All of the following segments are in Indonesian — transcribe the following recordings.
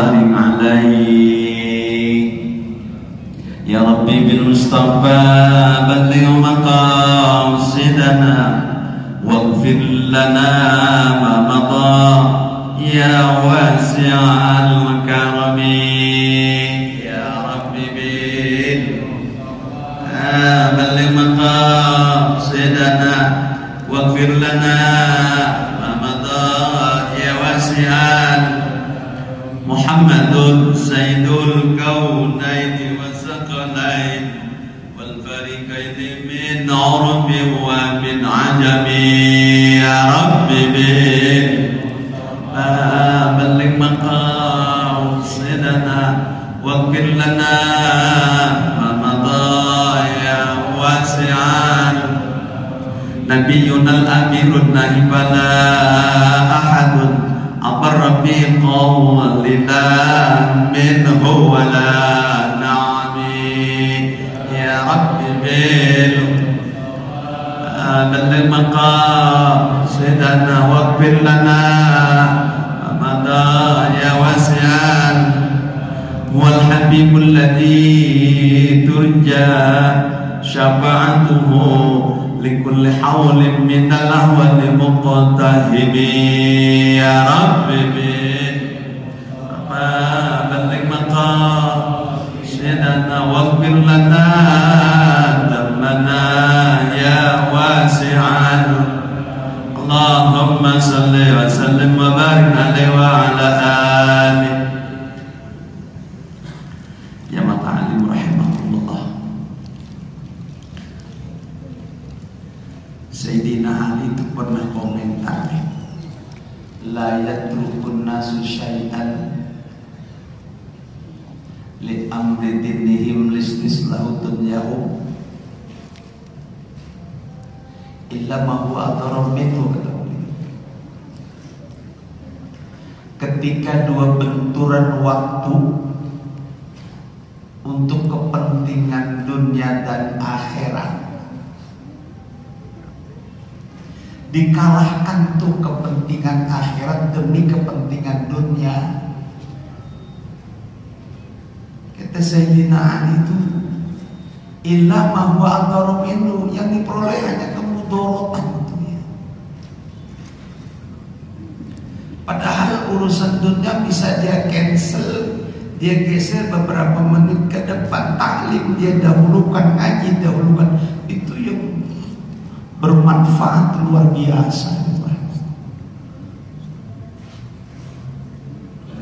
وبارك عليه يا ربي بالمصطفى بلغ مقاصدنا واغفر لنا ما مضى يا واسع الكرم يا ربي بلغ مقاصدنا واغفر لنا ما مضى يا واسع محمد سيد الكونين والثقلين والفريقين من عرب ومن عجم يا رب بلغ مقاصدنا واغفر لنا ما مضى يا واسعا نبينا الأمير النهي فلا أحد أبر بقولنا منه ولا نعم يا رب بلغ مقاصدنا واغفر لنا مضى يا واسعا هو الحبيب الذي ترجى شفاعته لكل حول من الأهوال مقتهب يا رب بلغ مقاصدنا واغفر لنا ذنبنا يا واسعا اللهم صل وسلم وبارك عليه وعلى آله يا متعلم رحمه الله. Sayyidina Ali itu pernah komentar, la yatrukun nasu syai'an li amri dinihim listislahu dunyahum illa ma huwa adharam minhu. Ketika dua benturan waktu untuk kepentingan dunia dan akhirat dikalahkan tuh kepentingan akhirat demi kepentingan dunia, kata Sayyidina Ali itu illa ma huwa adharu minhu, yang diperoleh hanya kemudorotan dunia. Padahal urusan dunia bisa dia cancel, dia geser beberapa menit ke depan, taklim dia dahulukan, ngaji dahulukan, itu yang bermanfaat luar biasa.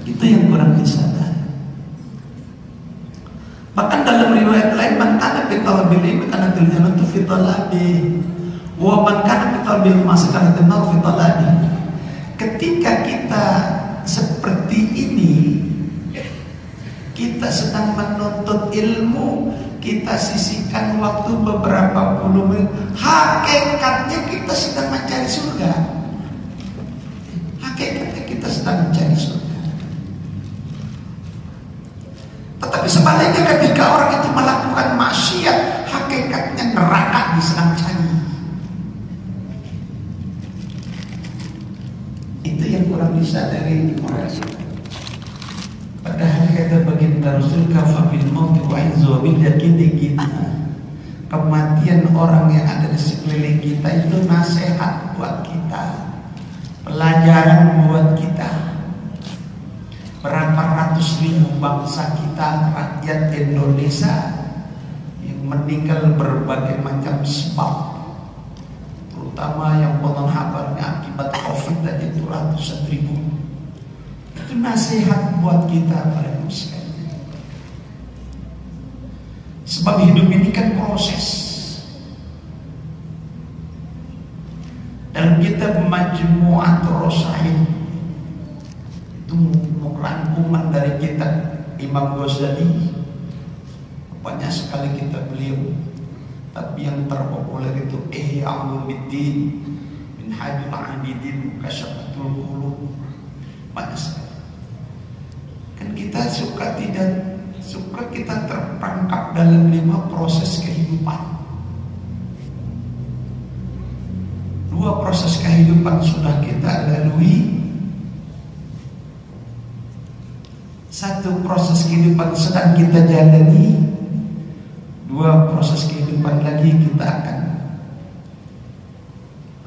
Itu yang kurang disadari. Bahkan dalam riwayat lain, man kana fi talabil ilmi kana fil jannati fi talabi wa man kana fi talabil ma'asi kana fi talabi. Ketika kita seperti ini, kita sedang menuntut ilmu, kita sisihkan waktu beberapa puluh menit, hakikatnya kita sedang mencari surga. Hakikatnya kita sedang mencari surga. Tetapi sebaliknya, ketika orang itu melakukan maksiat, hakikatnya neraka disedang cari. Itu yang kurang disadari orang. Padahal kata baginda Rasul, kafa bil mauti wa izzu bil yaqini kita. Kematian orang yang ada di sekeliling kita itu nasihat buat kita, pelajaran buat kita. Berapa ratus ribu bangsa kita, rakyat Indonesia yang meninggal berbagai macam sebab, terutama yang konon kabarnya akibat COVID tadi itu ratusan ribu. Itu nasihat buat kita para muslim. Sebab hidup ini kan proses. Dalam kitab Majmu'atul Rasail itu rangkuman dari kitab Imam Ghazali, banyak sekali kitab beliau, tapi yang terpopuler itu Ihya Ulumuddin, Minhajul Abidin, Kasyafatul Qulub, banyak sekali. Kan kita suka kita terperangkap dalam 5 proses kehidupan. 2 proses kehidupan sudah kita lalui, Satu, proses kehidupan sedang kita jalani. Dua, proses kehidupan lagi kita akan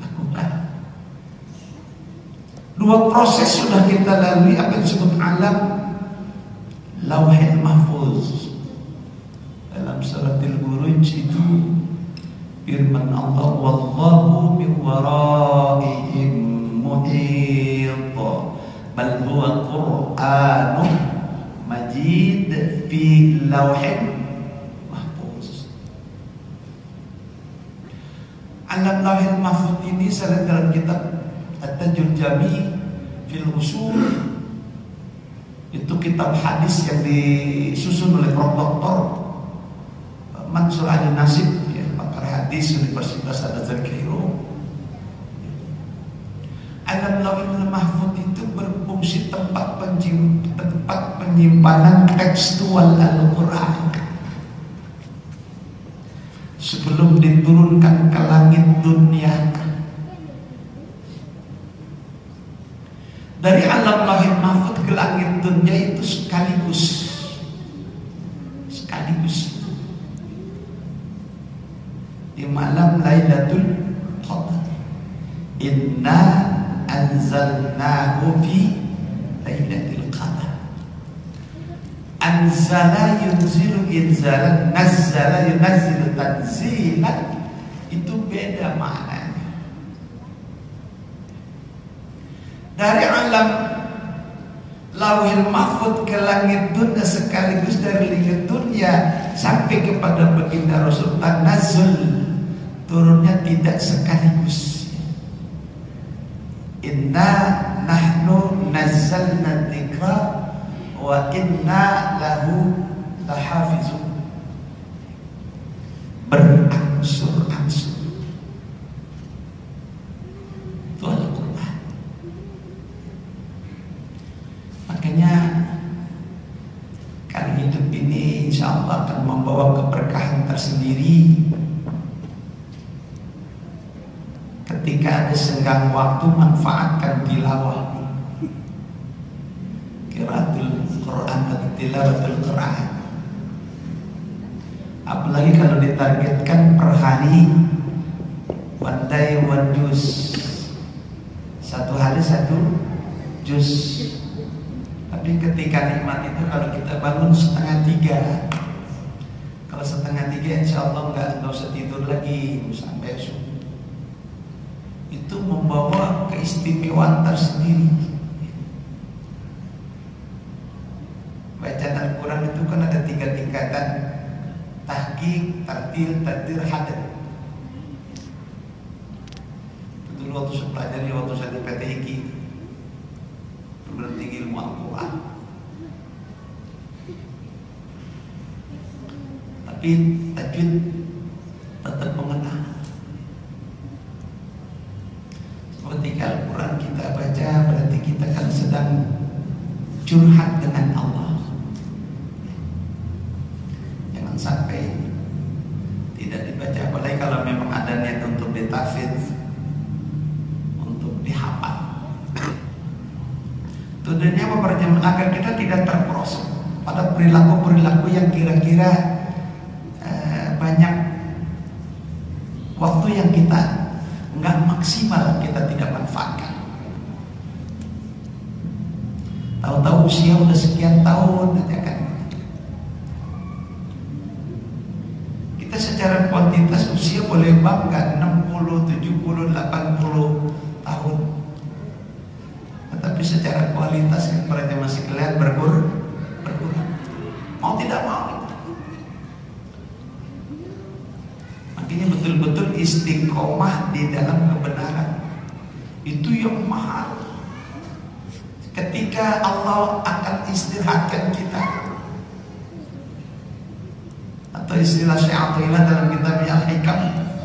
lakukan. Dua proses sudah kita lalui, apa yang disebut alam Lauhil Mahfuz. Dalam suratil Buruj itu firman Allah, wallahu min waraihim muhit, bal huwa Qur'anun Majid fi lauhin mahfuz. Alam Lauhil Mahfuz ini selain dalam kitab At-Tajul Jami fil Usul, itu kitab hadis yang disusun oleh Prof. Dr. Mansur Ali Nasib, ya, pakar hadis Universitas Al-Azhar Kairo. Alam Lauhil Mahfuz itu berfungsi tempat penyimpanan tekstual Al-Quran sebelum diturunkan ke langit dunia. Dari alam Lauhil Mahfuz ke langit dunia itu sekaligus. Di malam Lailatul Qadar, inna anzalnahu fi Lailatul Qadar. Anzala yunzilu inzalan, nazzala yunazzilu tanzilan. Itu beda maknanya. Dari alam Lauhil Mahfuz ke langit dunia sekaligus, dari langit dunia sampai kepada baginda Rasul Tanazul, turunnya tidak sekaligus. Inna nahnu nazzalna dzikra wa inna lahu lahafizun. Berangsur-angsur. Itu Al-Quran. Makanya kali hidup ini insya Allah akan membawa keberkahan tersendiri. Ketika ada senggang waktu, manfaatkan tilawah, qiraatul Quran atau tilawatul Quran. Apalagi kalau ditargetkan per hari one day one juz, satu hari satu juz. Tapi ketika nikmat itu kalau kita bangun 2:30, kalau 2:30 insya Allah nggak usah tidur lagi sampai subuh. Itu membawa keistimewaan tersendiri. Bacaan Al-Quran itu kan ada 3 tingkatan: tahqiq, tartil, tadbir, hadat. Dulu waktu saya pelajari, waktu saya di PTIQ, perguruan tinggi ilmu Al-Quran. Tapi tajwid tetap mengena. Ketika Al-Quran kita baca, berarti kita kan sedang curhat dengan Allah. Jangan sampai tidak dibaca, apalagi kalau memang ada niat untuk ditafidz, untuk dihafal. Tujuannya apa? Agar kita tidak terperosok pada perilaku-perilaku yang kira-kira banyak waktu yang kita nggak maksimal, kita tidak manfaatkan. Tahu-tahu usia udah sekian tahun aja kan. Kita secara kuantitas usia boleh bangga 60, 70, 80 tahun. Tetapi secara kualitas kan mereka masih kelihatan berkurang. Mau tidak mau. Makanya betul-betul istiqomah di dalam kebenaran itu yang mahal. Ketika Allah akan istirahatkan kita, atau istilah Syekh Athaillah dalam kitabnya Al-Hikam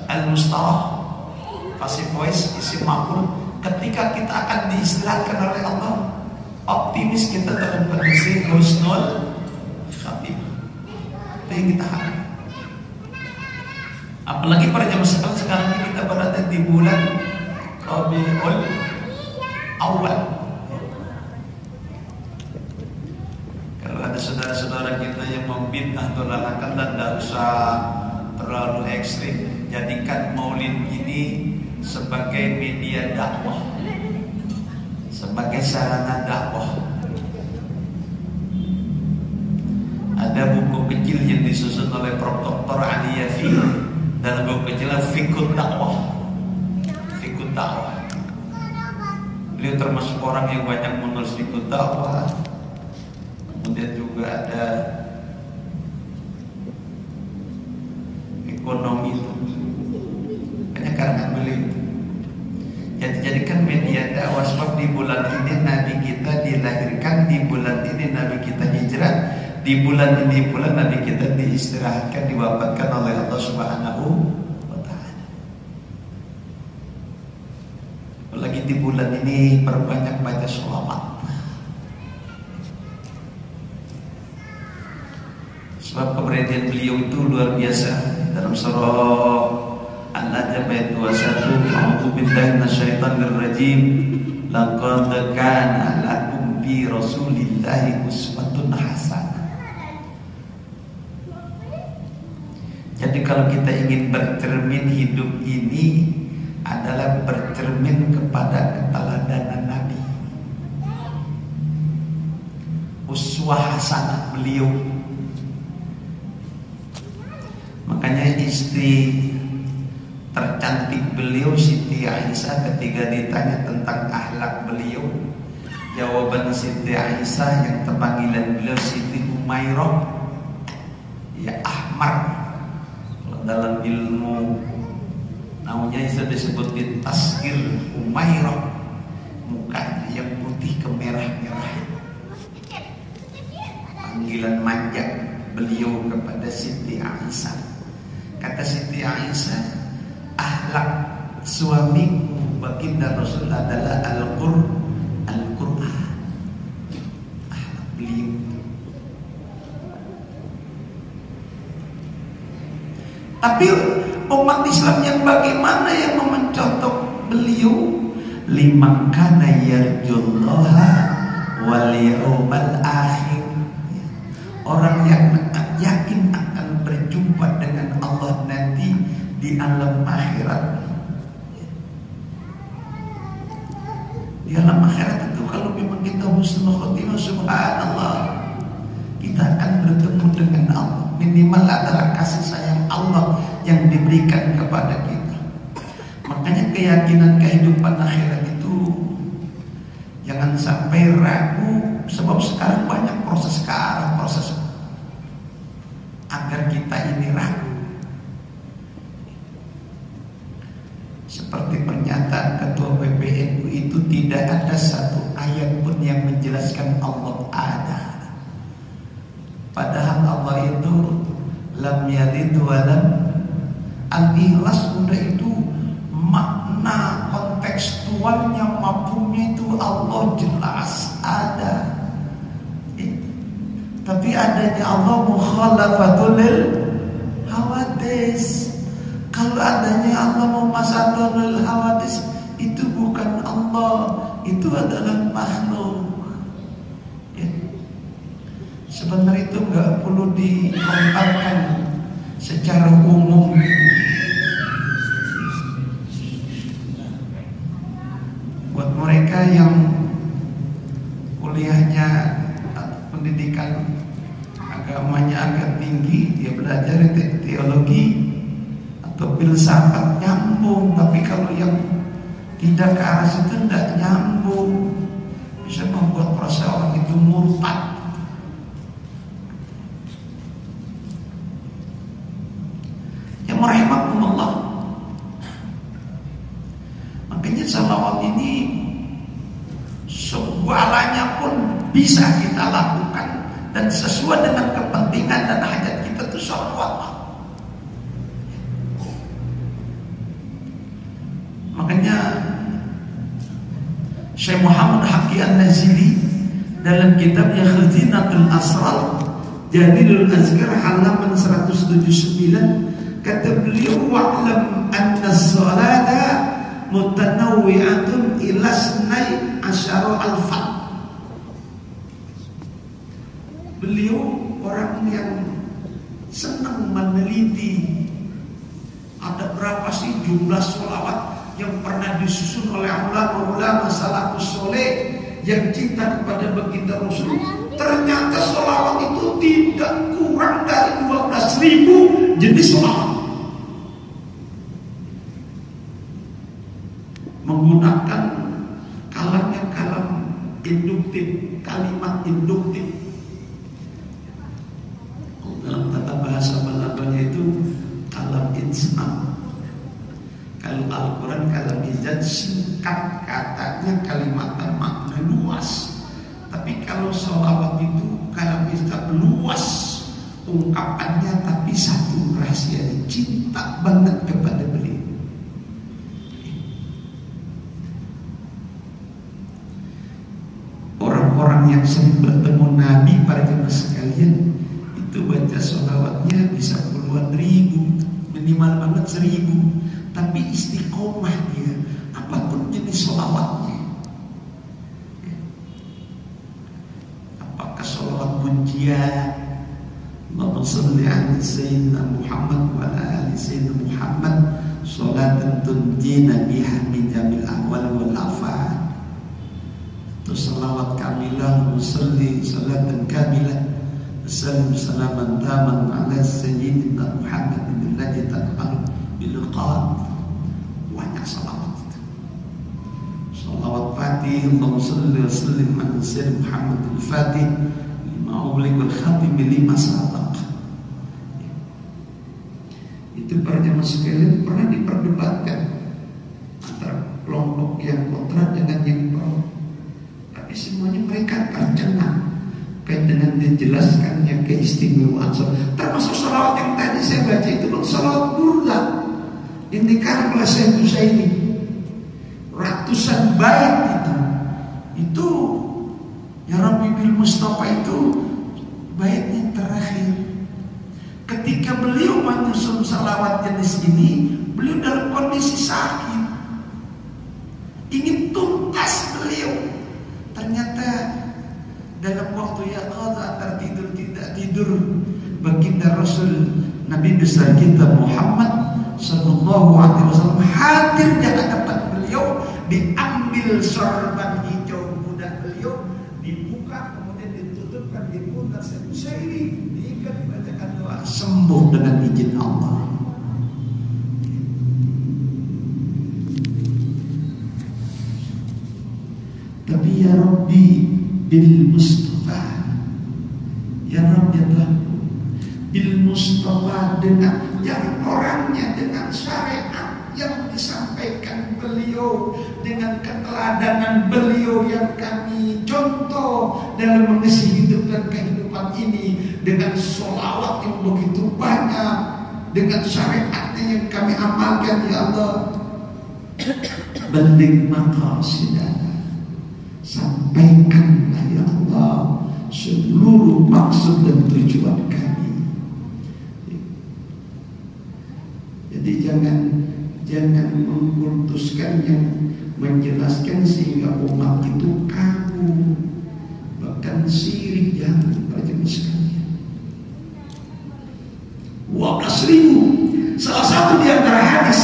Al-Mustarah, passive voice, isim maf'ul, ketika kita akan diistirahatkan oleh Allah, optimis kita dalam kondisi husnul khatimah. Itu yang kita harap. Apalagi pada zaman sekarang ini kita berada di bulan Rabiul Awal. Kalau ada saudara-saudara kita yang membid'ah atau lakukan, dan tidak usah terlalu ekstrim. Jadikan maulid ini sebagai media dakwah, sebagai sarana dakwah. Ada buku kecil yang disusun oleh Prof. Dr. Ali Yafi. Dalam buku kecil Fiqhud Dakwah. Fiqhud Dakwah. Beliau termasuk orang yang banyak menulis Fiqhud Dakwah. Kemudian juga ada ekonomi itu. Hanya karena beliau. Jadi jadikan media dakwah, sebab di bulan ini Nabi kita dilahirkan, di bulan ini Nabi kita hijrah, di bulan ini pula Nabi kita diistirahatkan, diwafatkan oleh Allah Subhanahu wa ta'ala. Apalagi di bulan ini perbanyak baca sholawat. Sebab keberanian beliau itu luar biasa. Dalam surah An-Najm ayat 21, A'udzu billahi minasyaitonir rajim. Laqad kana lakum bi Rasulillahi uswatun hasanah. Jadi kalau kita ingin bercermin, hidup ini adalah bercermin kepada keteladanan Nabi. Uswah hasanah beliau. Makanya istri tercantik beliau, Siti Aisyah, ketika ditanya tentang akhlak beliau, jawaban Siti Aisyah yang terpanggilan beliau Siti Umairah, ya Ahmar. Kalau dalam ilmu namanya itu disebut tazkir Umairah, mukanya yang putih kemerah-merah. Panggilan manja beliau kepada Siti Aisyah. Kata Siti Aisyah, akhlak suamiku baginda Rasul adalah Al-Qur'an. Akhlak beliau. Tapi umat Islam yang bagaimana yang mencontoh beliau? Liman kana yarjullaha wal yawmal akhir. Orang yang yakin akan berjumpa dengan Allah nanti di alam akhirat. Di alam akhirat itu kalau memang kita husnul khotimah, subhanallah, kita akan bertemu dengan Allah. Minimal adalah kasih sayang Allah yang diberikan kepada kita. Makanya keyakinan kehidupan akhirat itu jangan sampai ragu. Sebab sekarang banyak proses agar kita ini ragu. Seperti pernyataan Ketua PBNU itu, tidak ada satu ayat pun yang menjelaskan Allah ada. Padahal Allah itu lam yalid wa lam. Al-Ikhlas udah itu makna kontekstualnya, mafhumnya itu Allah jelas ada. Tapi adanya Allah mukhalafatul hawadis. Kalau adanya Allah mumasatul hawadis, itu bukan Allah, itu adalah makhluk. Ya. Sebenarnya itu nggak perlu dilontarkan secara umum. Buat mereka yang kuliahnya pendidikan agamanya agak tinggi, dia belajar teologi atau filsafat nyambung. Tapi kalau yang tidak ke arah situ tidak nyambung, bisa membuat proses orang itu murtad. Ya rahimakumullah. Makanya salawat ini segalanya pun bisa kita lakukan dan sesuai dengan kepentingan dan hajat kita itu salawat. Makanya Syekh Muhammad Haqi An-Nazili dalam kitabnya Khazinatul Asrar Jadilul Azkar halaman 179 kata beliau, wa'lam anna as-salata mutanawwi'atun ila 12 alfan. Beliau orang yang senang meneliti ada berapa sih jumlah sholawat yang pernah disusun oleh ulama-ulama salafus soleh yang cinta kepada baginda Rasul. Ternyata sholawat itu tidak kurang dari 12.000 jenis sholawat, menggunakan kalamnya kalam induktif, kalimat induktif. Dalam tata bahasa balaghahnya itu kalam instan. Kalau Al-Quran kalam ijaz, singkat katanya, kalimatnya makna luas. Tapi kalau sholawat itu kalam ijaz luas ungkapannya, tapi satu rahasia, cinta banget kepada beliau. Orang-orang yang sering bertemu Nabi, para jemaah sekalian, itu baca sholawatnya bisa puluhan ribu, minimal banget 1.000. Tapi istiqomah dia, apapun jenis sholawatnya. Apakah sholawat pujian, Allahumma sholli ala sayyidina Muhammad wa ala ali sayyidina Muhammad, sholatan tunjina biha min jamil ahwal wal afat. Terus sholawat kamilah, musalli sholatan kamilah, salam salaman taman ala sayyidina Muhammad alladzi taqalu bil qad. Banyak salawat itu. Salawat Fatih, Allahumma shalli wa sallim ala sayyidina Muhammad al-Fatih lima ughliq wal khatim lima sabaq. Itu para jemaah sekalian pernah diperdebatkan antara kelompok yang kontra dengan yang pro. Tapi semuanya mereka tercengang kait dengan dijelaskannya keistimewaan. Termasuk salawat yang tadi saya baca itu bukan salawat burda yang dikarang oleh Syekh Utsaimin, ratusan bait itu ya Rabbi bil Mustafa, itu baitnya terakhir. Ketika beliau menyusun salawat jenis ini, beliau dalam kondisi sakit, ingin tuntas beliau. Ternyata dalam waktu yang antara tidur tidak tidur, baginda Rasul Nabi besar kita Muhammad Sallallahu Alaihi Wasallam hadir di hadapan beliau, diambil sorban hijau muda beliau, dibuka kemudian ditutupkan di pundak Syekh, diikat, dibacakan doa, sembuh dengan izin Allah. Tapi ya Rabbi bil Mustafa, ya Rabbi Allah bil Mustafa, dengan yang orangnya, dengan syariat yang disampaikan beliau, dengan keteladanan beliau yang kami contoh dalam mengisi hidup dan kehidupan ini, dengan sholawat yang begitu banyak, dengan syariatnya yang kami amalkan. Ya Allah, baligh maqasidana, sampaikanlah ya Allah seluruh maksud dan tujuan kami. Jadi jangan mengkultuskan, yang menjelaskan sehingga umat itu kamu, bahkan sirik, jangan baca sekalian. 12.000. Salah satu di antara hadis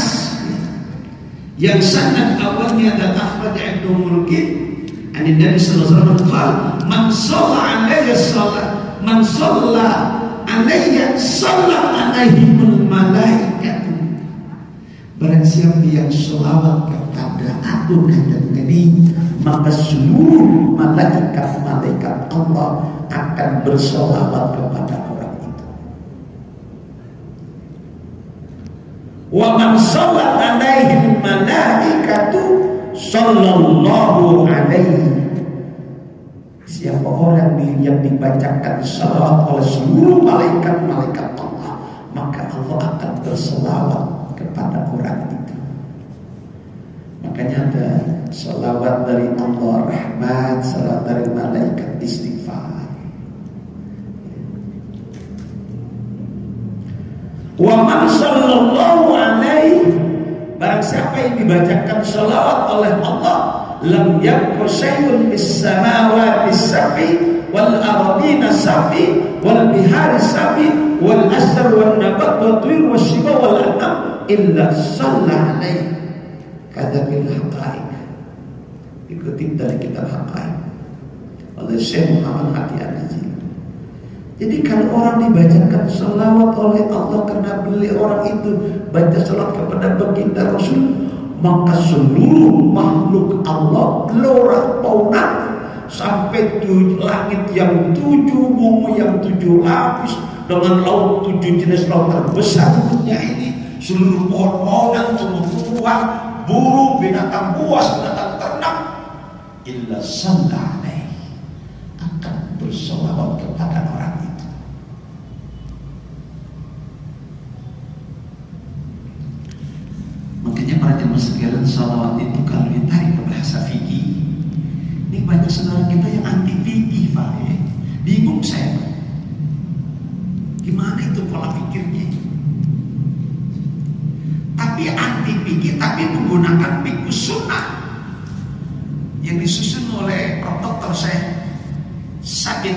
yang sanad awalnya dan akhraj Ibnu Mulkin an Nabi sallallahu alaihi wasallam qala man shalla alayya shalah man shalla alayya shalla alaihimul malaikatu. Barang siapa yang sholawat kepada aku kata Nabi, maka seluruh malaikat Allah akan bersholawat kepada orang itu. Wa man shalla alaihim malaikatu sallallahu alaihi. Siapa orang yang dibacakan salawat oleh seluruh malaikat Allah, maka Allah akan berselawat kepada orang itu. Makanya ada salawat dari Allah rahmat, salawat dari malaikat istighfar. Wa man sallallahu alaihi, barang siapa yang dibacakan salawat oleh Allah, lam yakun syai'un bis samawati sab'i wal ardina sab'i safi wal bihari safi wal asr wal nabat wal tuyur wal shiba wal anam illa salla alaih kadzabil haqaiq. Dikutip dari kitab Haqaiq oleh Syekh Muhammad Hadi An-Najim. Jadi kalau orang dibacakan salawat oleh Allah karena beliau orang itu baca salawat kepada baginda Rasul, maka seluruh makhluk Allah lorak paunak sampai langit yang 7, bumi yang 7 lapis dengan laut 7 jenis laut terbesar dunia ini, seluruh pohon-pohonan, tumbuh-tumbuhan, burung, binatang buas, binatang ternak, illa salla alaih, akan berselawat kepada orang itu. Makanya para jemaah sekalian, salawat itu kalau ditarik ke bahasa fikih, ini banyak saudara kita yang anti fikih, Pak. Bingung saya, Pak. Gimana itu pola pikirnya? Tapi anti fikih, tapi menggunakan fikih sunnah yang disusun oleh Dr. Syekh Sabit.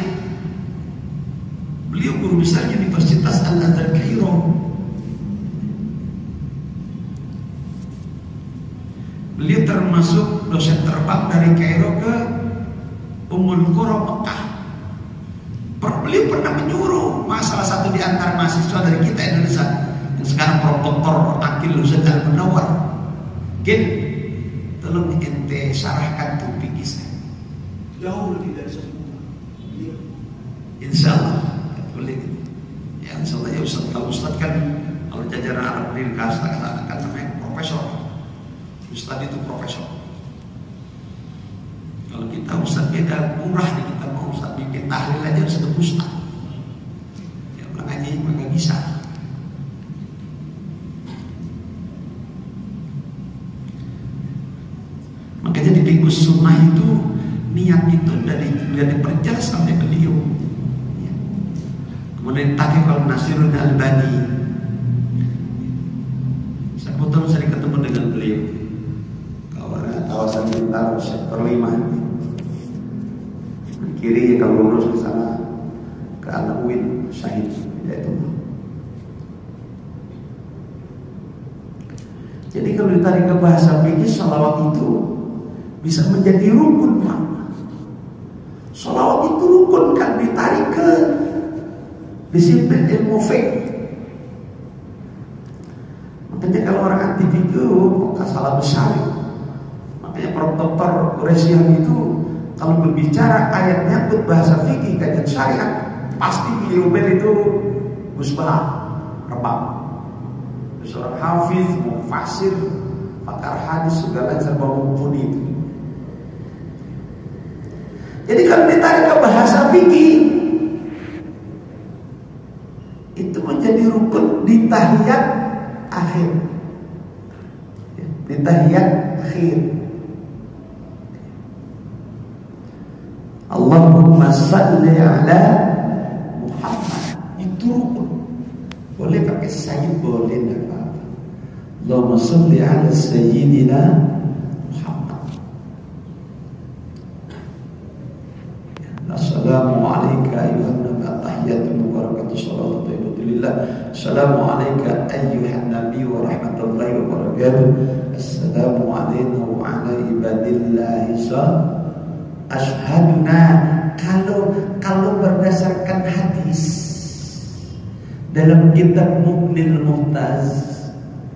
Beliau guru besar Universitas Al-Azhar Kairo. Beliau termasuk dosen terbang dari Kairo ke Ummul Qura Mekah. Beliau pernah menyuruh salah satu di antara mahasiswa dari kita Indonesia yang sekarang Dr. Akil Husain Al-Munawwar, tolong ente syarahkan tuh fikih saya. Jauh lebih dari sempurna. Insya Allah boleh gitu. Ya insya Allah ya Ustaz. Kalau Ustaz kan kalau jajaran Arab Nil Kasta kan namanya profesor. Ustaz itu profesor. Kalau kita Ustaz beda, murah nih kita mau Ustaz bikin tahlil aja sudah Ustaz. Ya ulang aja nggak bisa. Makanya di Fiqhus Sunnah itu niat itu dari diperjelas sampai beliau. Ya. Kemudian Taqiq Al-Nasirun Al-Albani, saya kebetulan sering ketemu dengan beliau kawasan Bintaro sektor 5 kiri, kalau lurus ke sana ke Al-Uin Syahid yaitu. Jadi kalau ditarik ke bahasa fikih, salawat itu bisa menjadi rukun, Pak. Salawat itu rukun kan ditarik ke disiplin ilmu fikih. Makanya kalau orang anti fikih, maka salah besar. Makanya Dr. Quraisyah itu kalau berbicara ayat nyangkut bahasa fikih kajian syariat, pasti beliau itu musbah, rebab. Seorang hafiz, mufassir, pakar hadis, segala serba mumpuni itu. Jadi kalau ditarik ke bahasa fikih, itu menjadi rukun di tahiyat akhir. Di tahiyat akhir. Allahumma salli ala Muhammad, itu rukun. Boleh pakai sayyid, boleh enggak apa-apa. Allahumma salli ala sayyidina Muhammad. Assalamu alayka ayyuhan nabi, tahiyatul mubarakatuh salawatu tayyibatulillah. Assalamu alayka ayyuhan nabi wa rahmatullahi wa barakatuh. Assalamu alayna wa ala ibadillahi ashhaduna. Kalau berdasarkan hadis dalam kitab Muqnil Muhtaz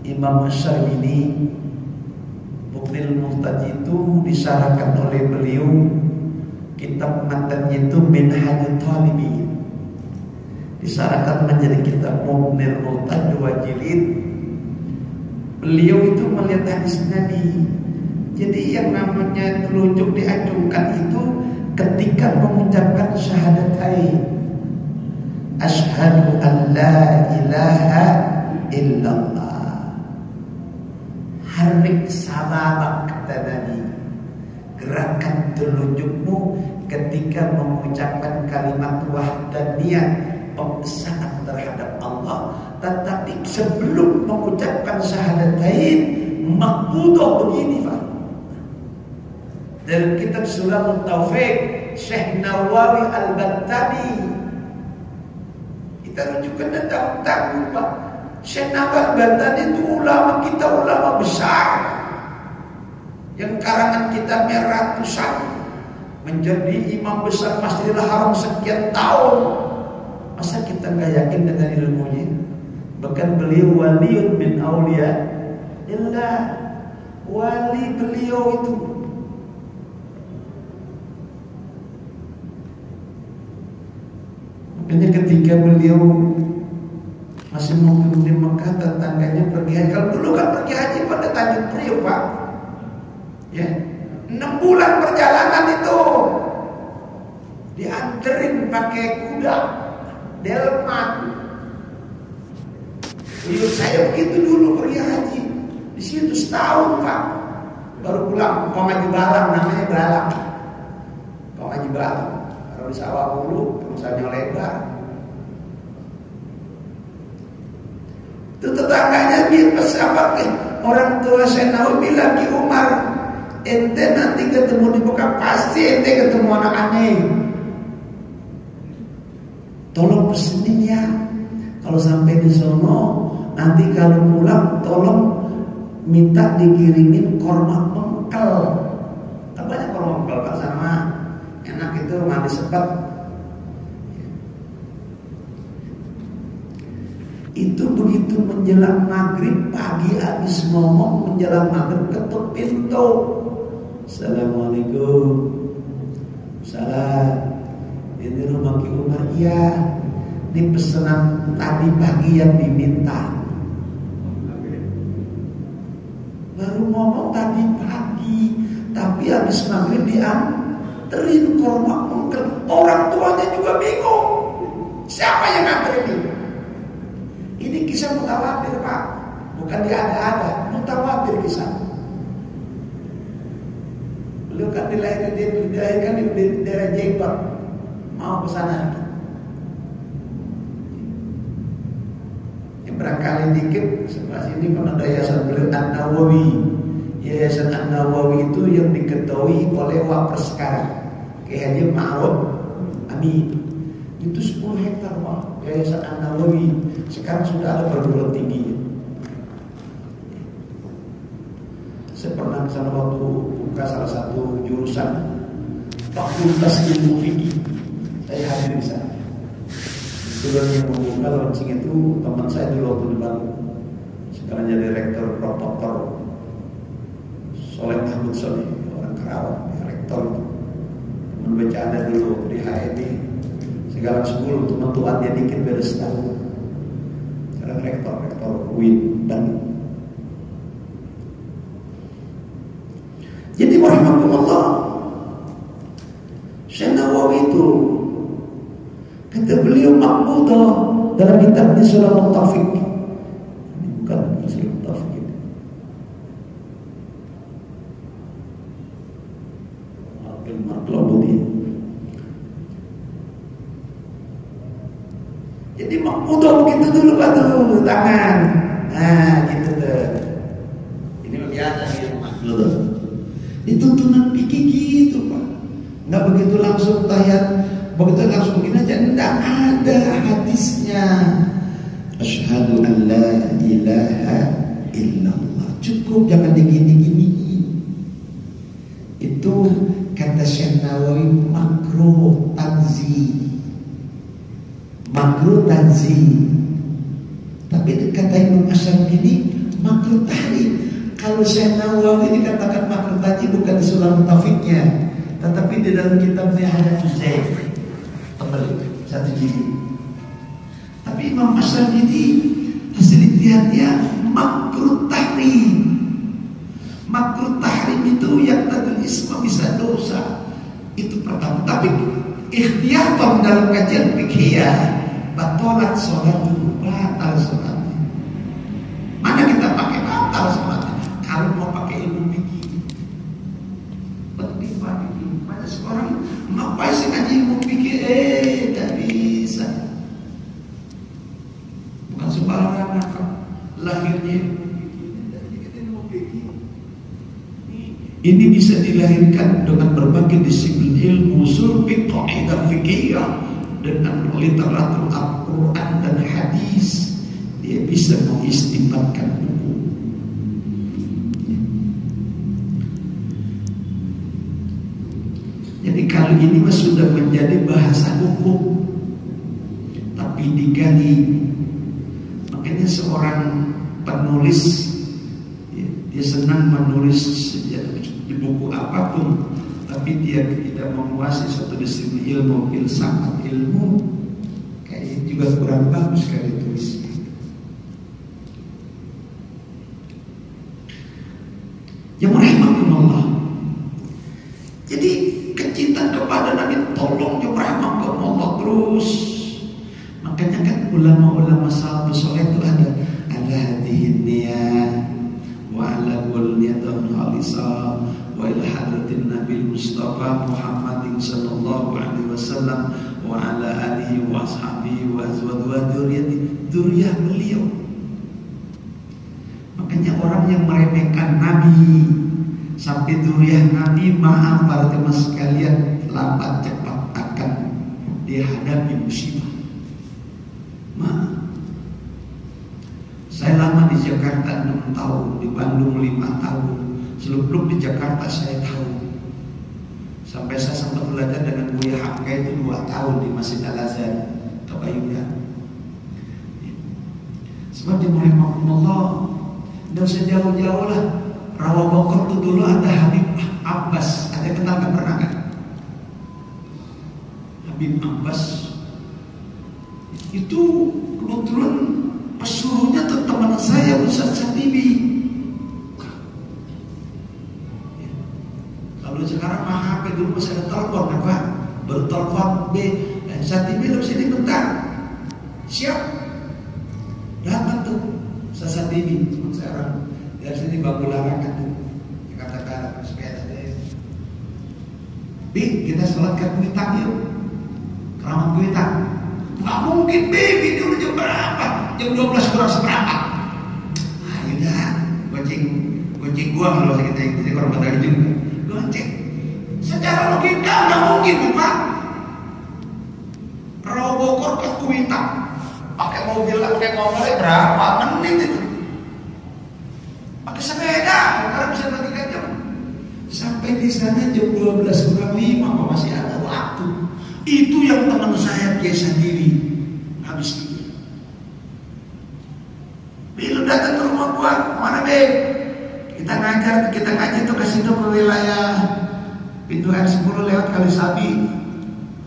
Imam Asy-Syaribini, Muqnil Muhtaz itu disarahkan oleh beliau, kitab matanya itu Minhajut Talibin, disarahkan menjadi kitab Muqnil Muhtaz 2 jilid. Beliau itu melihat hadis Nabi. Jadi yang namanya telunjuk diacungkan itu ketika mengucapkan syahadatain, asyhadu an la ilaha illallah. Harik sababak, kata Nabi, gerakan telunjukmu ketika mengucapkan kalimat wahdaniyah, pengesahan terhadap Allah. Tetapi sebelum mengucapkan syahadatain, maqbudah begini, Pak. Dalam kitab Sulamut Taufiq, Syekh Nawawi Al-Battabi Kita rujukan dan tanggung Pak. Syekh Nabar Bantan itu ulama kita, ulama besar, yang karangan kitabnya ratusan, menjadi imam besar Masjidil Haram sekian tahun. Masa kita nggak yakin dengan ilmunya? Bahkan beliau waliun min aulia illah, wali beliau itu. Makanya ketika beliau masih mukim di Mekah, tetangganya pergi haji. Kalau dulu kan pergi haji pada Tanjung Priok Pak, ya 6 bulan perjalanan itu dianterin pakai kuda delman. Beliau saya begitu dulu pergi haji di situ setahun Pak, baru pulang. Kau ngaji balang, namanya balang. Kau ngaji balang, kalau di sawah dulu misalnya lebar. Itu tetangganya dia pesahabat, orang tua saya Nawawi bilang Ki Umar, ente nanti ketemu di Mekah pasti ente ketemu anak aneh. Tolong pesenin ya, kalau sampai di sono nanti kalau pulang tolong minta dikirimin korma mengkel. Kan banyak korma mengkel Pak, sama enak itu mandi sepet. Itu begitu menjelang maghrib, pagi habis ngomong, menjelang maghrib ketuk pintu. Assalamualaikum. Salam. Ini rumah Ki Umar. Iya. Ini pesanan tadi pagi yang diminta. Baru ngomong tadi pagi, tapi habis maghrib dianterin korma mungkin. Orang tuanya juga bingung. Siapa yang nganterin ini? Ini kisah mutawatir Pak, bukan diada-ada, mutawatir kisah. Beliau kan dilahirkan di daerah Jenggot, mau ke sana. Yang barangkali dikit sebelah sini kan ada yayasan beliau An-Nawawi. Yayasan An-Nawawi itu yang diketuai oleh Wapres sekarang, Kiai Haji Ma'ruf Amin. Itu 10 hektar Pak, Yayasan An-Nawawi. Sekarang sudah ada perguruan tinggi. Saya pernah ke sana waktu buka salah satu jurusan Fakultas Ilmu Fikih. Saya hadir di sana. Kebetulan yang membuka launching itu teman saya dulu waktu di Bandung. Sekarang jadi rektor Dr. Soleh Mahmud Soleh, orang Karawang, rektor itu. Teman bercanda dulu di HED. Sekarang 10 teman tuannya dikit beda setahun. Sekarang rektor UIN dan jadi warahmatullah. Syekh Nawawi itu kata beliau makbudah dalam kitabnya Sulamut Taufik. Ini bukan Sulamut Taufik ini. Jadi makbudah begitu dulu batu tangan. Nah gitu tuh. Ini biasa gitu makbudah. Tuntunan fikih gitu Pak, nggak begitu langsung tahiyat, begitu langsung begini aja, nggak ada hadisnya. Asyhadu an la ilaha illallah, cukup, jangan digini-gini. Itu kata Syekh Nawawi makruh tanzih, makruh tanzih. Tapi kata Imam Asy'ari makruh tahrim. Kalau Syekh Nawawi dikatakan makruh tadi bukan di Sulamut Taufiknya, tetapi di dalam kitabnya ada Zaid tebal 1 jilid. Tapi Imam Asy'ari hasil ijtihadnya makruh tahrim. Makruh tahrim itu yang tadul isma bisa dosa. Itu pertama. Tapi ikhtiyatan dalam kajian fikih batalat sholat itu batal sholatnya. Mana kita pakai batal sholatnya? Kalau mau pakai ilmu fikih, penting Pak fikih. Banyak seorang ngapain sih ngaji ilmu fikih? Tak bisa. Bukan sembarangan kan lahirnya ilmu fikih. Ini bisa dilahirkan dengan berbagai disiplin ilmu, usul fiqh, kaidah fikih, dengan literatur Al-Quran dan hadis, dia bisa mengistimbatkan buku. Jadi kalau ini sudah menjadi bahasa hukum, tapi digali. Makanya seorang penulis, dia senang menulis di buku apapun, tapi dia tidak menguasai suatu disiplin ilmu, filsafat ilmu, kayaknya juga kurang bagus sekali tulisnya. Yang rahimakumullah. Jadi kecintaan kepada Nabi, tolong yang rahimakumullah terus. Makanya kan ulama-ulama salafus saleh itu ada hadihin niyah wa ala kulli niyatin khalisah wa ila hadratin Nabi Mustafa Muhammadin sallallahu alaihi wasallam wa ala alihi wa ashabihi wa azwajihi dzurriyyah beliau. Makanya orang yang meremehkan Nabi sampai dzurriyyah Nabi, maaf para teman sekalian, lambat cepat akan dihadapi musibah. Maaf. Saya lama di Jakarta 6 tahun, di Bandung 5 tahun. Sebelum di Jakarta saya tahu. Sampai saya sempat belajar dengan Buya Hamka itu 2 tahun di Masjid Al-Azhar, Kebayuran. Sebab di Allah, tidak usah jauh-jauh lah. Rawa Bogor itu dulu ada Habib Abbas. Ada kenal kan, pernah kan? Habib Abbas itu kebetulan pesuruhnya tuh teman saya, Ustaz Satibi. Kalau sekarang mah HP, dulu masih ada telepon kan Pak? Baru telepon Satibi lu sini bentar. Siap. Datang tuh Ustaz Satibi, teman saya orang dari sini Bangku Larangan tuh, Jakarta Barat, sepeda deh. Bi, kita sholatkan kuitang yuk. Keramat kuitang. Gak mungkin baby, dulu jam berapa? Jam 12 kurang seberapa. Ayo dah, gonceng gua kalau kita jadi korban dari juga. Gonceng. Secara logika gak mungkin Pak. Rawa Bogor ke Kuitang, pakai mobil berapa menit itu? Pakai sepeda, sekarang bisa 3 jam. Sampai di sana jam 12 kurang 5, masih ada waktu. Itu yang teman saya biasa diri habis tidur. Bila datang ke rumah gua, mana Beb? Kita ngajar tuh ke situ ke wilayah pintu R10 lewat Kalisabi.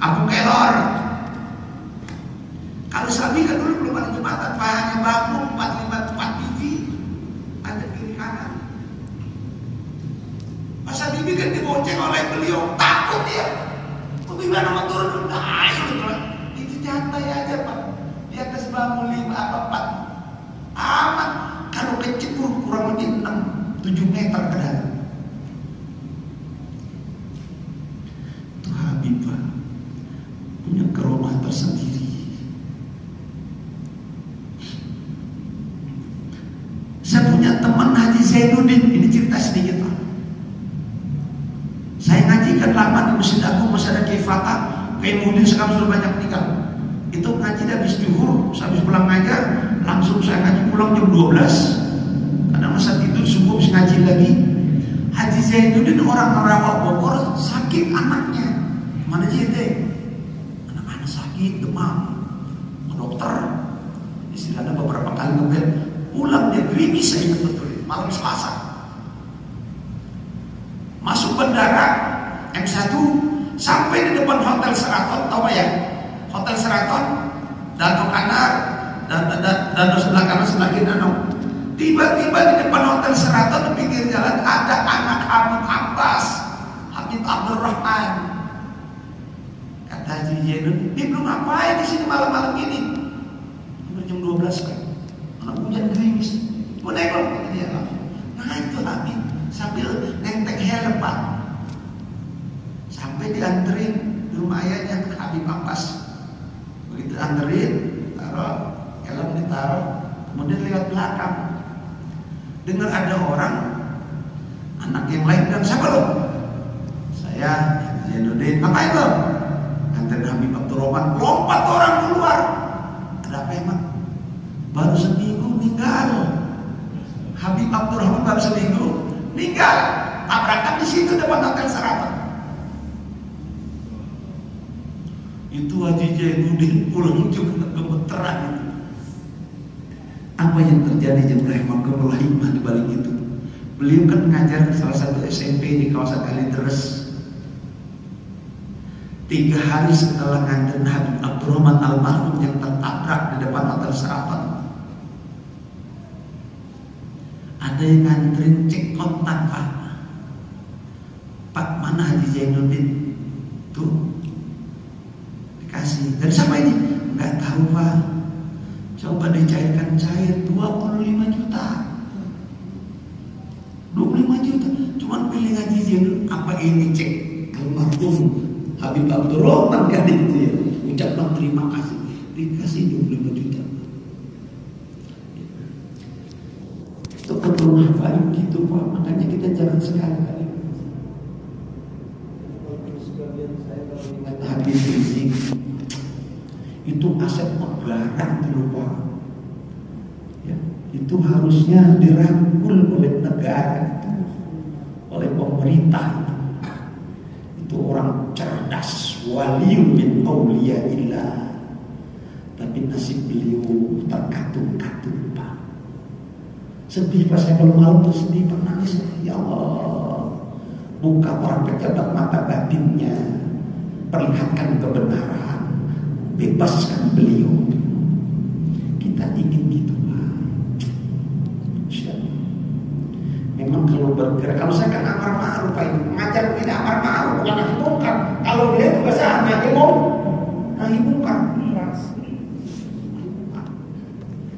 Aku kelor. Kalisabi kan dulu belum ada jembatan, hanya bambu 4 biji, ada kiri kanan. Mas Habibie kan dibonceng oleh beliau, takut dia. Gimana mau turun? Nah, itu nyantai aja Pak. Di atas bambu 5 apa 4 aman. Kalau kecebur kurang lebih 6-7 meter ke dalam. Itu Habib Pak, punya keromah tersendiri. Saya punya teman Haji Zainuddin. Ini cerita sedikit Pak. Saya ngaji kan lama di Masjid Agung, masih ada Kifatah, kemudian sekarang sudah banyak meninggal. Itu ngaji habis zuhur, habis pulang ngajar, langsung saya ngaji pulang jam 12. Karena masa tidur subuh bisa ngaji lagi. Haji Zainuddin orang Rawa Bogor, sakit anaknya. Mana JT? Anak-anak sakit, demam. Ke dokter, istilahnya beberapa kali ngebel. Pulang dia gerimis, saya ingat betul, malam Selasa. Masuk bandara M1 sampai di depan Hotel Sheraton, tahu ya? Hotel Sheraton, Danau Kanar, dan sebelah kanan sebelah kiri danau. Tiba-tiba di depan Hotel Sheraton di pinggir jalan ada anak Habib Abbas, Habib Abdurrahman. Kata Haji Zainuddin, dia belum ngapain di sini malam-malam ini? Jam 12 kan, anak hujan gerimis. Mau nengok dia langsung. Nah itu Habib sambil nentek helm Pak, sampai dianterin di rumah ayahnya Habib Abbas. Begitu anterin, taruh helm, ditaruh, kemudian lewat belakang. Dengar ada orang, anak yang lain bilang, siapa lo? Saya Zainuddin. Ngapain lo? nganterin Habib Abdurrahman, lompat orang keluar. Ada apa emang? Baru seminggu meninggal. Habib Abdurrahman baru seminggu meninggal. Tabrakan di situ depan Hotel Sarapan. Itu Haji Jainuddin pulang juga gemeteran itu. Apa yang terjadi rahimahullah hikmah di balik itu? Beliau kan mengajar salah satu SMP di kawasan Kalideres. 3 hari setelah nganterin Habib Abdurrahman almarhum yang tertabrak di depan Hotel Sarapan, ada yang nganterin cek kontak, Pak mana Haji Jainuddin? Tuh dikasih. Dari siapa ini? Nggak tahu Pak. Coba dicairkan, cair 25 juta. 25 juta. Cuman pilih Haji Jainuddin. Apa ini cek almarhum Habib Abdurrahman kan itu ya. Ucapkan terima kasih. Dikasih 25 juta. Itu penuh baik gitu Pak. Makanya kita jangan sekali-kali. Habib Rizik itu aset negara dulu Pak. Ya, itu harusnya dirangkul oleh negara itu, oleh pemerintah itu. Itu orang cerdas, waliun min auliyaillah. Tapi nasib beliau terkatung-katung Pak. Sedih pas saya kalau malam tuh sedih, menangis. Ya Allah, buka orang pejabat mata batinnya, perlihatkan kebenaran, bebaskan beliau. Kita ingin gitu Pak. Memang kalau bergerak, kalau saya kan amar ma'ruf Pak, mengajar tidak amar ma'ruf, bukan nahi mungkar. Kalau dia itu bahasa nahi mungkar.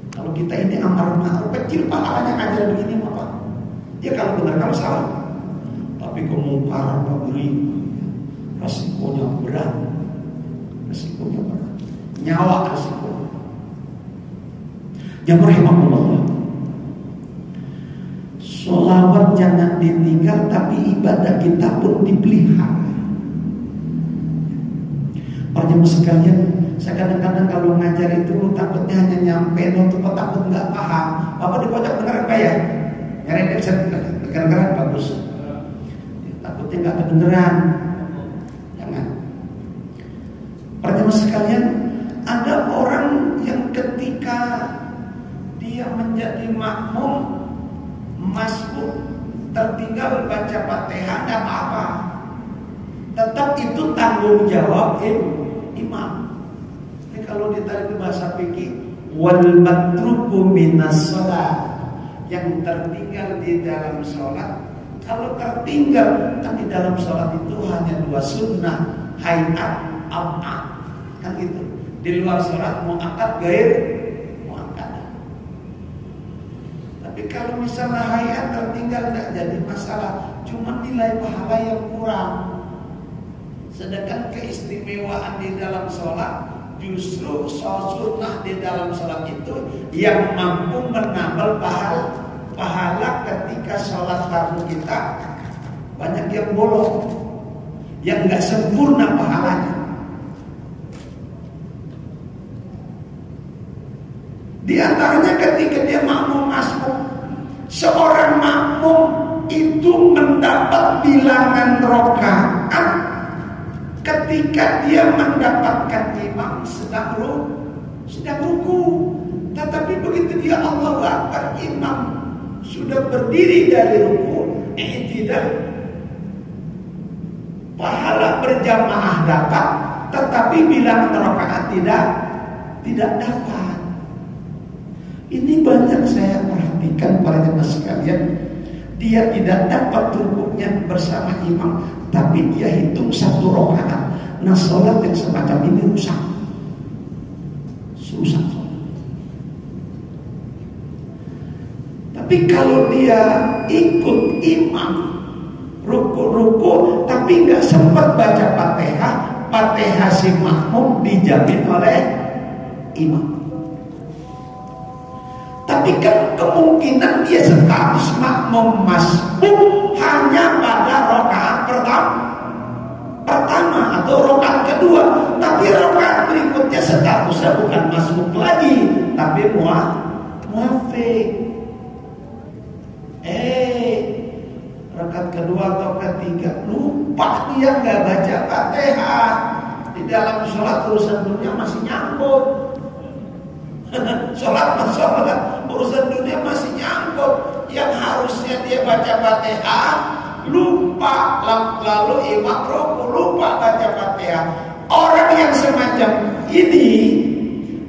Kalau kita ini amar ma'ruf, kecil pahalanya ngajar begini Pak. Ya kalau benar kamu salah. Tapi kemungkaran Pak beri, resikonya berat. Nyawa resiko. Yang rahimahullah, sholawat jangan ditinggal, tapi ibadah kita pun dipelihara. Para jemaah sekalian, saya kadang-kadang kalau ngajar itu takutnya hanya nyampe untuk takut nggak paham. Bapak di pojok dengar apa ya? Nyari bisa dengar bagus. Takutnya nggak kedengeran. Jangan. Para jemaah sekalian, ada orang yang ketika dia menjadi makmum masbuk tertinggal baca Fatihah tidak apa-apa, tetap itu tanggung jawab imam. Ini kalau ditarik ke bahasa fikih, wal matruku minas shalah, yang tertinggal di dalam sholat. Kalau tertinggal kan di dalam sholat itu hanya 2 sunnah, hayat, am'at, kan gitu. Di luar sholat mu'akkad gair mu'akkad. Tapi kalau misalnya hayat tertinggal tidak jadi masalah, cuma nilai pahala yang kurang. Sedangkan keistimewaan di dalam sholat, justru sunnah di dalam sholat itu yang mampu menambah pahala ketika sholat fardu kita banyak yang bolong, yang nggak sempurna pahalanya. Di antaranya ketika dia makmum masbuk, seorang makmum itu mendapat bilangan rakaat ketika dia mendapatkan imam sedang ruku. Tetapi begitu dia Allahu Akbar, imam sudah berdiri dari ruku, tidak, pahala berjamaah dapat, tetapi bilangan rakaat tidak dapat. Ini banyak saya perhatikan para jemaah sekalian, dia tidak dapat rukuknya bersama imam, tapi dia hitung 1 rakaat. Nah, sholat yang semacam ini rusak. Tapi kalau dia ikut imam ruku tapi nggak sempat baca Fatihah si makmum dijamin oleh imam. Tapi kan kemungkinan dia status makmum masbuk hanya pada rakaat pertama. pertama atau rakaat kedua, tapi rakaat berikutnya statusnya bukan masbuk lagi, tapi muafik. Rakaat kedua atau ketiga lupa dia nggak baca Fatihah, di dalam sholat urusan dunia masih nyangkut. sholat urusan dunia masih nyangkut, yang harusnya dia baca Fatihah lupa, lalu imam rukuk lupa baca Fatihah. Orang yang semacam ini,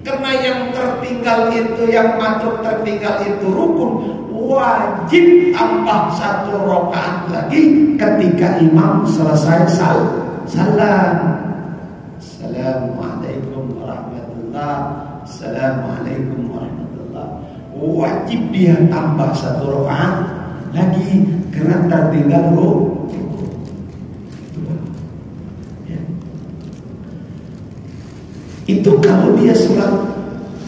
karena yang tertinggal itu, yang matruk tertinggal itu rukun, wajib tambah 1 rakaat lagi ketika imam selesai salam. Assalamualaikum warahmatullah. Assalamualaikum warahmatullah. Wajib dia tambah 1 rakaat lagi karena tertinggal rukun. Itu kalau dia sholat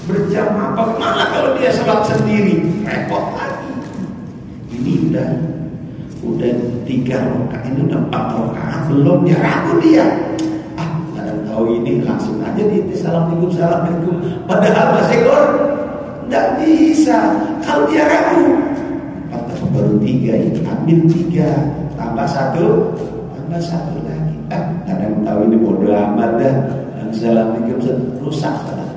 berjamaah. Bagaimana kalau dia sholat sendiri? Repot lagi. Ini udah 3 rakaat, ini udah 4 rakaat, belum dia ragu dia. Kadang tahu ini langsung aja di assalamualaikum. Padahal masih nggak bisa. Kalau dia ragu, baru 3 ini, ambil 3 tambah 1 lagi. Kadang tahu ini bodoh amat dah. Assalamualaikum rusak salat.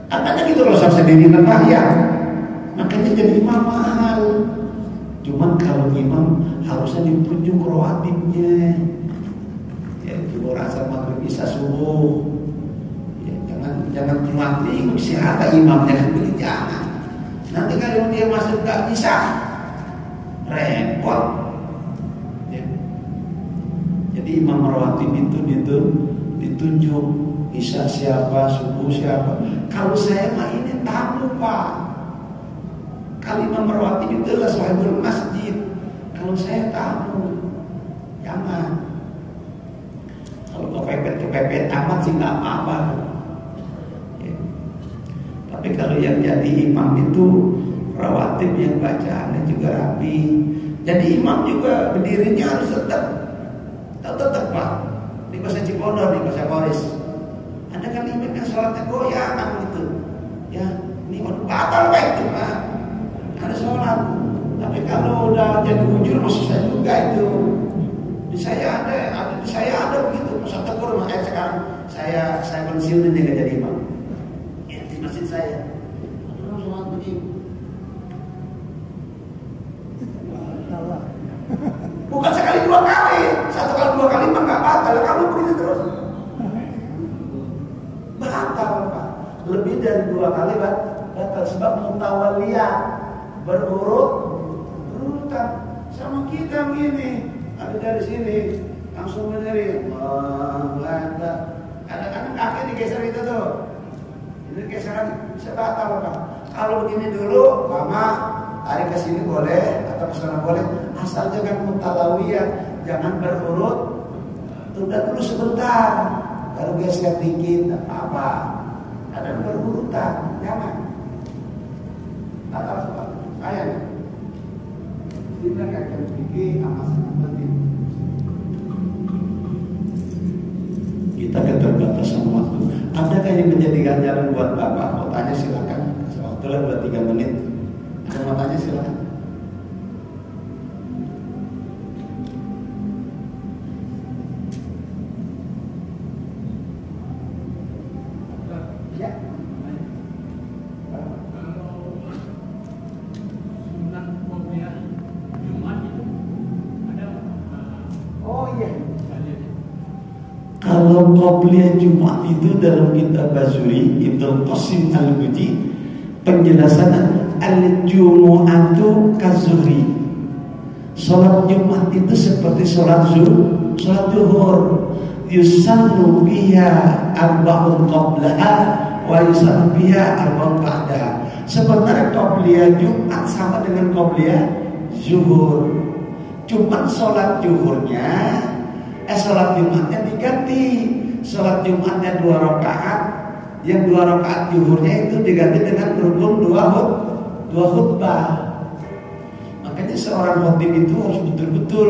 Katanya gitu rusak sendiri ya. Makanya jadi imam mahal. Cuman kalau imam harusnya ditunjuk rawatibnya. Ya itu rasa maghrib isya subuh. Ya, jangan cuma ikut siapa imamnya kan pilih, jangan. Nanti kalau dia masuk nggak bisa, repot. Jadi imam rawatib itu ditunjuk, isya siapa, subuh siapa. Kalau saya mah ini tamu Pak. Kalau imam rawatib itu adalah sahibul masjid. Kalau saya tamu, jangan. Kalau kepepet amat sih nggak apa-apa. Ya. Tapi kalau yang jadi imam itu rawatib yang bacaannya juga rapi. Jadi imam juga berdirinya harus tetap Pak, di bahasa Cipondoh, di bahasa Koris. Ada kan imam yang sholatnya goyang gitu, ya ini batal Pak itu Pak. Ada sholat, tapi kalau udah jadi ujur susah juga itu. Di saya ada begitu. Masa tegur sekarang saya pensiun ini nggak jadi imam. Ya, di masjid saya. Ada sholat begini. Bukan sekali 2 kali, 1 kali 2 kali mah nggak batal. Kamu begini terus batal Pak. Lebih dari 2 kali batal sebab mutawaliyah berurutan sama kita begini. Ada dari sini langsung berdiri. Kadang-kadang kaki digeser itu tuh. Ini geseran bisa batal Pak. Kalau begini dulu lama, tarik ke sini boleh atau ke sana boleh, asal jangan mutalawiyah, jangan berurut. Tunda dulu sebentar, baru geser dikit, tak apa-apa. Kadang berurutan, jangan. Batal sebab sayang. Kita akan pikir amat sangat penting. Kita keterbatasan waktu. Adakah yang menjadi ganjaran buat Bapak? Mau tanya silakan. Waktu lah buat 3 menit. Ada mau tanya silakan. Ya. Oh iya. Kalau qobliyah Jumat itu dalam kitab Bazuri Ibnu Qasim Al-Buti penjelasan al-jumu'atu kazuhri. Salat Jumat itu seperti salat zuhur. Yusannu biha arba'un qablaha wa yusannu biha arba'un ba'daha. Sebenarnya qobliyah Jumat sama dengan qobliyah zuhur. Cuma salat zuhurnya salat Jumatnya diganti. Salat Jumatnya 2 rakaat, yang 2 rakaat zuhurnya itu diganti dengan rukun 2 khutbah. Makanya Makanya seorang khotib itu harus betul-betul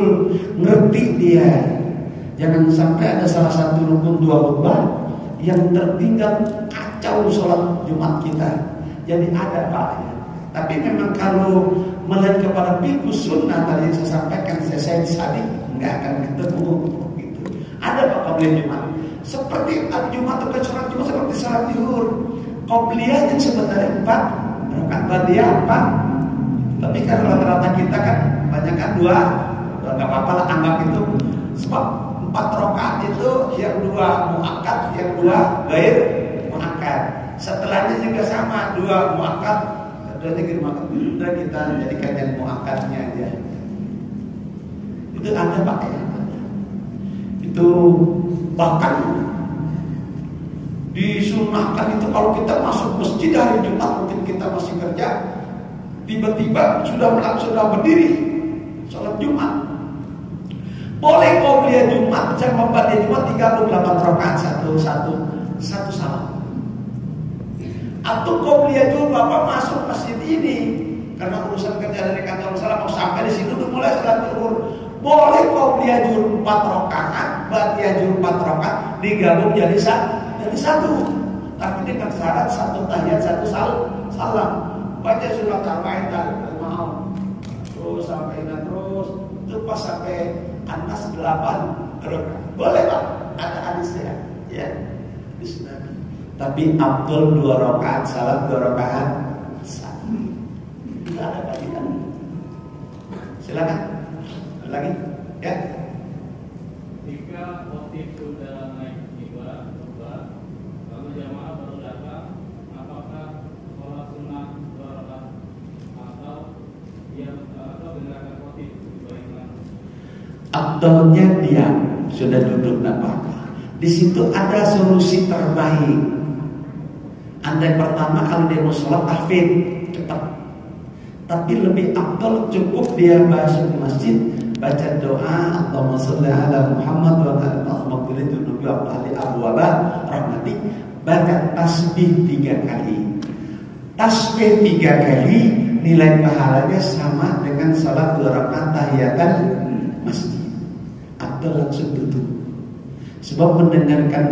ngerti dia. Jangan sampai ada salah satu rukun 2 khutbah yang tertinggal, kacau sholat Jumat kita. Jadi ada Pak. Tapi memang kalau melihat kepada fikih sunnah tadi yang saya sampaikan, saya sadik nggak akan ketemu gitu. Ada Pak qabliyah Jumat. Seperti Jumat atau sholat Jumat seperti sholat zuhur. Qabliyah yang sebenarnya 4 rakaat, ba'diyah 4. Tapi kalau rata-rata kita kan banyak kan 2, nggak apa-apa lah anggap itu. Sebab 4 rakaat itu yang 2 muakkad, yang 2 ghair muakkad. Setelahnya juga sama, 2 muakkad, 2 ghair muakkad. Udah kita jadikan yang muakkadnya aja. Itu ada pakai. Itu bahkan disunahkan itu kalau kita masuk masjid hari Jumat, mungkin kita masih kerja, tiba-tiba sudah berdiri sholat Jumat, boleh qobliyah Jumat sama ba'diyah Jumat 38 rakaat satu salam. Atau qobliyah Jumat Bapak masuk masjid ini karena urusan kerja dari kantor salam mau sampai di situ udah mulai sholat zuhur, boleh qobliyah Jumat 4 rakaat, ba'diyah Jumat 4 rakaat digabung jadi satu, tapi dengan syarat 1 tahiyat 1 salam. Baca surat Al-Maidah, terus sampai terus pas sampai An-Nas 8 rakaat. Boleh Pak, ada hadisnya ya. Bismillah. Tapi afdal 2 rakaat, salat 2 rakaat. Tidak ada bagian. Silakan. Lagi ya. Jika khotib sudah naik mimbar, lalu jamaah baru datang, apakah sholat sunnah 2 rakaat atau dengarkan khotib bagaimana? Afdalnya dia sudah duduk apa-apa. Di situ ada solusi terbaik. Andai pertama kalau dia mau sholat tahfidz cepat. Tapi lebih afdal cukup dia masuk masjid baca doa Allahumma sholli ala Muhammad wa ala Muhammad ahli abwaba rahmatik, baca tasbih 3 kali. Tasbih 3 kali nilai pahalanya sama dengan salat 2 rakaat tahiyatan masjid. Abdul langsung duduk. Sebab mendengarkan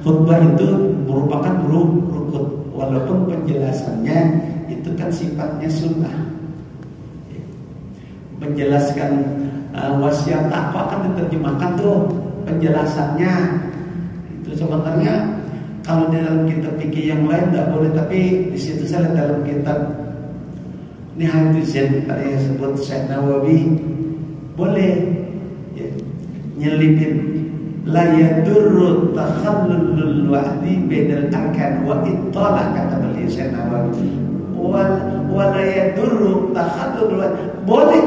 khutbah itu merupakan rukun, walaupun penjelasannya itu kan sifatnya sunnah. Menjelaskan wasiat takwa kan diterjemahkan tuh penjelasannya. Itu sebenarnya kalau di dalam kitab fikih yang lain tidak boleh, tapi di situ saya lihat dalam kitab Nihayatul Zain tadi yang sebut Syekh Nawawi boleh ya, nyelipin la yadurru takhallulul wahdi bainal arkan wa ittala, kata beliau Syekh Nawawi, wa la yadurru takhallulul wahdi, boleh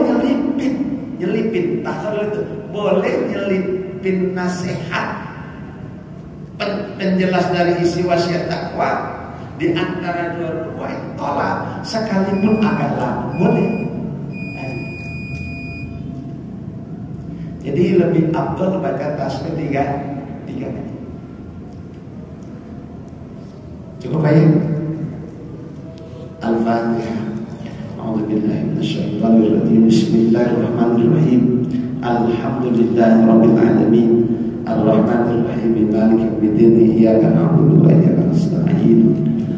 nyelipin takhallul itu boleh nyelipin nasihat penjelas dari isi wasiat takwa di antara 2 tolak sekalipun agak lama boleh. Jadi lebih afdal baca tasbih 3 kali. Cukup ya? Al-Fatihah. A'udzubillahi minasyaitonir rajim. Bismillahirrahmanirrahim. Alhamdulillahirabbil alamin. Ar-Rahmanir Rahim. Maliki yaumiddin. Iyyaka na'budu wa iyyaka nasta'in.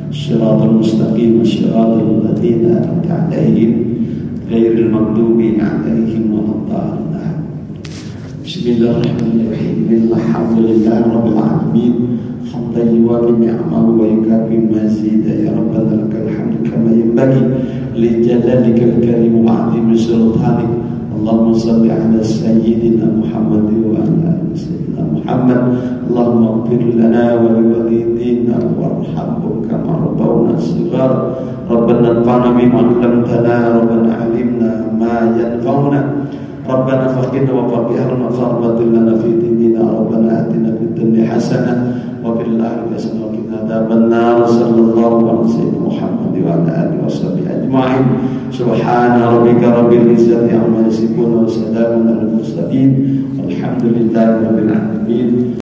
Shiratal mustaqim. Shiratal ladzina an'amta 'alaihim ghairil maghdubi 'alaihim waladdallin. Bismillahirrahmanirrahim. Alhamdulillahirabbil alamin. Hamdan yuwafi ni'amahu wa yukafi mazida. Ya Rabbana lakal hamdu kama yanbaghi li jalalikal karim wa 'azimi sultanik. Allahumma salli ala sayyidina Muhammad wa ala ali sayyidina Muhammad. Allahumma ighfir lana wa liwalidina warhamhum kama rabbawna shighara. Rabbana anfa'na bima 'allamtana. Rabbana 'allimna ma yanfa'una. Rabbana faqina wa faqih al-maqam wa dhillana fi dinina. Rabbana atina fid dunya hasanah wa fil akhirati hasanah wa qina adzabannar. Sallallahu alaihi wasallam Muhammad wa ala alihi washabihi ajma'in. Subhana rabbika rabbil izzati amma yasifun wa salamun alal mursalin walhamdulillahi rabbil alamin.